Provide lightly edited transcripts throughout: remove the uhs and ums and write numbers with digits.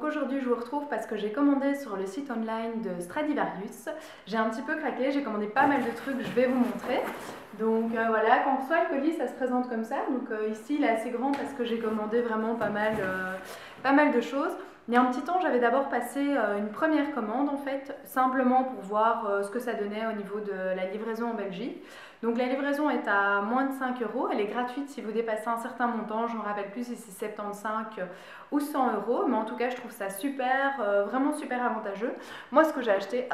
aujourd'hui je vous retrouve parce que j'ai commandé sur le site online de Stradivarius. J'ai un petit peu craqué, j'ai commandé pas mal de trucs, je vais vous montrer. Donc voilà, quand on reçoit le colis ça se présente comme ça. Donc ici il est assez grand parce que j'ai commandé vraiment pas mal de choses. Il y a un petit temps j'avais d'abord passé une première commande en fait, simplement pour voir ce que ça donnait au niveau de la livraison en Belgique. Donc la livraison est à moins de 5 €, elle est gratuite si vous dépassez un certain montant, je ne me rappelle plus si c'est 75 ou 100 €, mais en tout cas je trouve ça super, vraiment super avantageux. Moi ce que j'ai acheté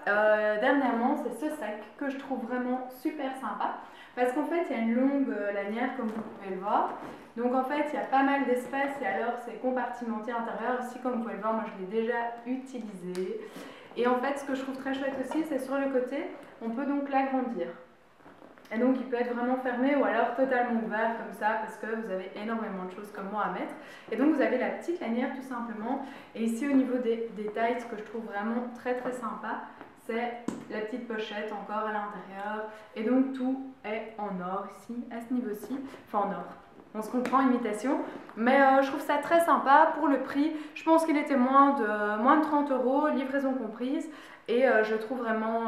dernièrement c'est ce sac que je trouve vraiment super sympa, parce qu'en fait il y a une longue lanière comme vous pouvez le voir, donc en fait il y a pas mal d'espace et alors c'est compartimenté à l'intérieur aussi comme vous pouvez le voir, moi je l'ai déjà utilisé. Et en fait ce que je trouve très chouette aussi c'est sur le côté, on peut donc l'agrandir. Et donc il peut être vraiment fermé ou alors totalement ouvert comme ça parce que vous avez énormément de choses comme moi à mettre. Et donc vous avez la petite lanière tout simplement. Et ici au niveau des détails, ce que je trouve vraiment très sympa, c'est la petite pochette encore à l'intérieur. Et donc tout est en or ici, à ce niveau-ci, enfin en or. On se comprend, imitation, mais je trouve ça très sympa pour le prix. Je pense qu'il était moins de 30 €, livraison comprise, et je trouve vraiment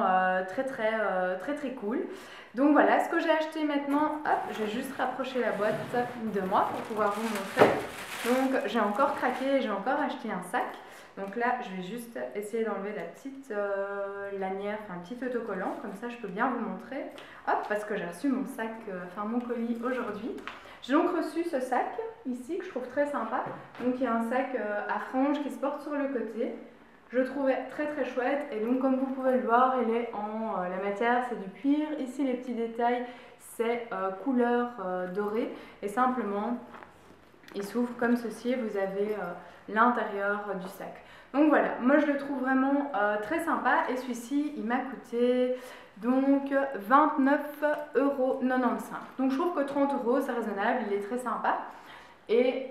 très cool. Donc voilà ce que j'ai acheté maintenant. Hop, je vais juste rapprocher la boîte de moi pour pouvoir vous montrer. Donc j'ai encore craqué, j'ai encore acheté un sac. Donc là, je vais juste essayer d'enlever la petite lanière, enfin un petit autocollant, comme ça je peux bien vous montrer. Hop, parce que j'ai reçu mon sac, mon colis aujourd'hui. J'ai donc reçu ce sac ici que je trouve très sympa. Donc il y a un sac à franges qui se porte sur le côté. Je le trouvais très chouette et donc comme vous pouvez le voir, il est en la matière c'est du cuir. Ici les petits détails c'est couleur dorée et simplement il s'ouvre comme ceci et vous avez l'intérieur du sac. Donc voilà, moi je le trouve vraiment très sympa et celui-ci il m'a coûté donc 29,95 €. Donc je trouve que 30 € c'est raisonnable, il est très sympa. Et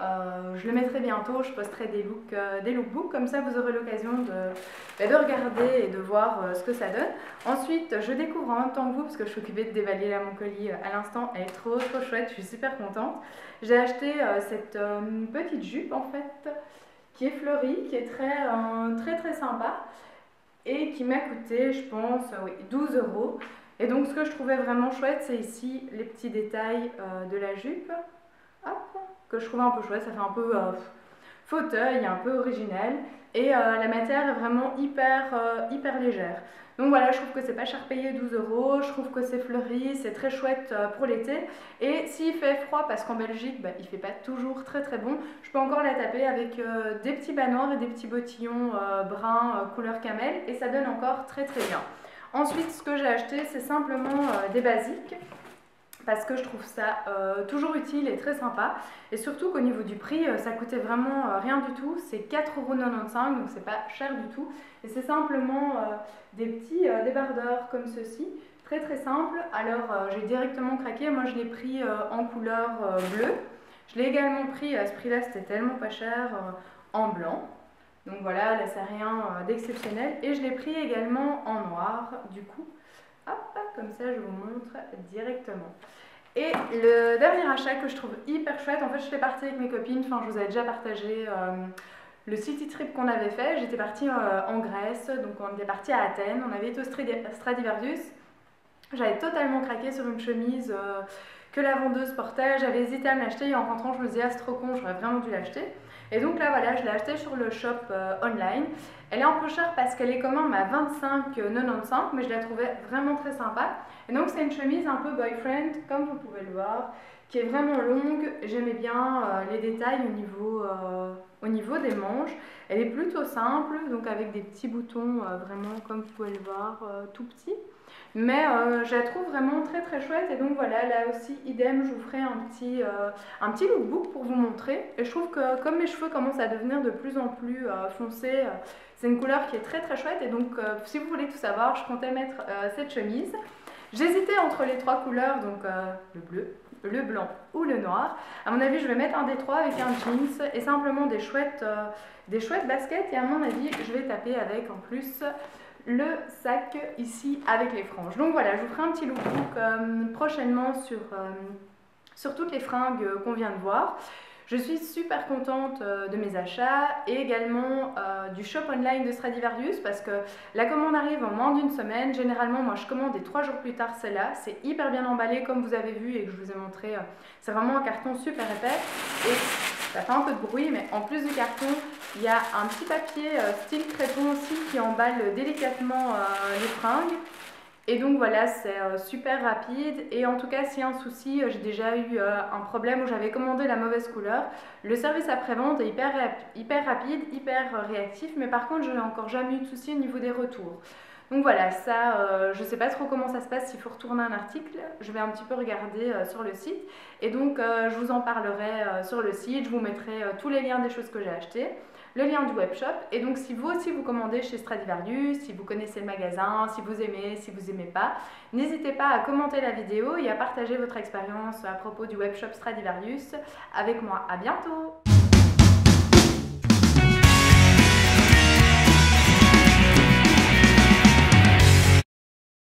je le mettrai bientôt, je posterai des lookbooks, comme ça vous aurez l'occasion de regarder et de voir ce que ça donne. Ensuite, je découvre en même temps que vous, parce que je suis occupée de déballer là mon colis à l'instant, elle est trop chouette, je suis super contente. J'ai acheté cette petite jupe en fait, qui est fleurie, qui est très sympa, et qui m'a coûté, je pense, oui, 12 €. Et donc ce que je trouvais vraiment chouette, c'est ici les petits détails de la jupe. Hop, que je trouvais un peu chouette, ça fait un peu fauteuil, un peu original, et la matière est vraiment hyper légère. Donc voilà, je trouve que c'est pas cher payé, 12 €, je trouve que c'est fleuri, c'est très chouette pour l'été, et s'il fait froid, parce qu'en Belgique il fait pas toujours très bon, je peux encore la taper avec des petits bas noirs et des petits bottillons bruns couleur camel, et ça donne encore très bien. Ensuite, ce que j'ai acheté, c'est simplement des basiques, parce que je trouve ça toujours utile et très sympa, et surtout qu'au niveau du prix ça coûtait vraiment rien du tout, c'est 4,95 €, donc c'est pas cher du tout, et c'est simplement des petits débardeurs comme ceci, très simple. Alors j'ai directement craqué, moi je l'ai pris en couleur bleue, je l'ai également pris à ce prix là, c'était tellement pas cher, en blanc. Donc voilà, là c'est rien d'exceptionnel, et je l'ai pris également en noir du coup. Hop, comme ça je vous montre directement. Et le dernier achat que je trouve hyper chouette, en fait je fais partie avec mes copines, enfin je vous avais déjà partagé le city trip qu'on avait fait. J'étais partie en Grèce, donc on était parti à Athènes, on avait été au Stradivarius. J'avais totalement craqué sur une chemise que la vendeuse portait, j'avais hésité à me l'acheter et en rentrant je me disais ah c'est trop con, j'aurais vraiment dû l'acheter. Et donc là voilà, je l'ai acheté sur le shop online. Elle est un peu chère parce qu'elle est quand même à 25,95 €, mais je la trouvais vraiment très sympa. Et donc c'est une chemise un peu boyfriend, comme vous pouvez le voir, qui est vraiment longue. J'aimais bien les détails au niveau des manches. Elle est plutôt simple, donc avec des petits boutons vraiment comme vous pouvez le voir, tout petits. Mais je la trouve vraiment très chouette, et donc voilà, là aussi idem, je vous ferai un petit lookbook pour vous montrer. Et je trouve que comme mes cheveux commencent à devenir de plus en plus foncés, c'est une couleur qui est très chouette, et donc si vous voulez tout savoir, je comptais mettre cette chemise. J'hésitais entre les trois couleurs, donc le bleu, le blanc ou le noir. À mon avis je vais mettre un des trois avec un jeans et simplement des chouettes baskets, et à mon avis je vais taper avec en plus le sac ici avec les franges. Donc voilà, je vous ferai un petit lookbook prochainement sur toutes les fringues qu'on vient de voir. Je suis super contente de mes achats et également du shop online de Stradivarius parce que la commande arrive en moins d'une semaine. Généralement, moi je commande et 3 jours plus tard c'est là. C'est hyper bien emballé comme vous avez vu et que je vous ai montré. C'est vraiment un carton super épais et ça fait un peu de bruit, mais en plus du carton, il y a un petit papier style crépon aussi qui emballe délicatement les fringues. Et donc voilà, c'est super rapide et en tout cas s'il y a un souci, j'ai déjà eu un problème où j'avais commandé la mauvaise couleur. Le service après-vente est hyper rapide, hyper réactif, mais par contre je n'ai encore jamais eu de souci au niveau des retours. Donc voilà, ça, je ne sais pas trop comment ça se passe, s'il faut retourner un article, je vais un petit peu regarder sur le site. Et donc je vous en parlerai sur le site, je vous mettrai tous les liens des choses que j'ai achetées, le lien du webshop. Et donc si vous aussi vous commandez chez Stradivarius, si vous connaissez le magasin, si vous aimez pas, n'hésitez pas à commenter la vidéo et à partager votre expérience à propos du webshop Stradivarius avec moi. À bientôt!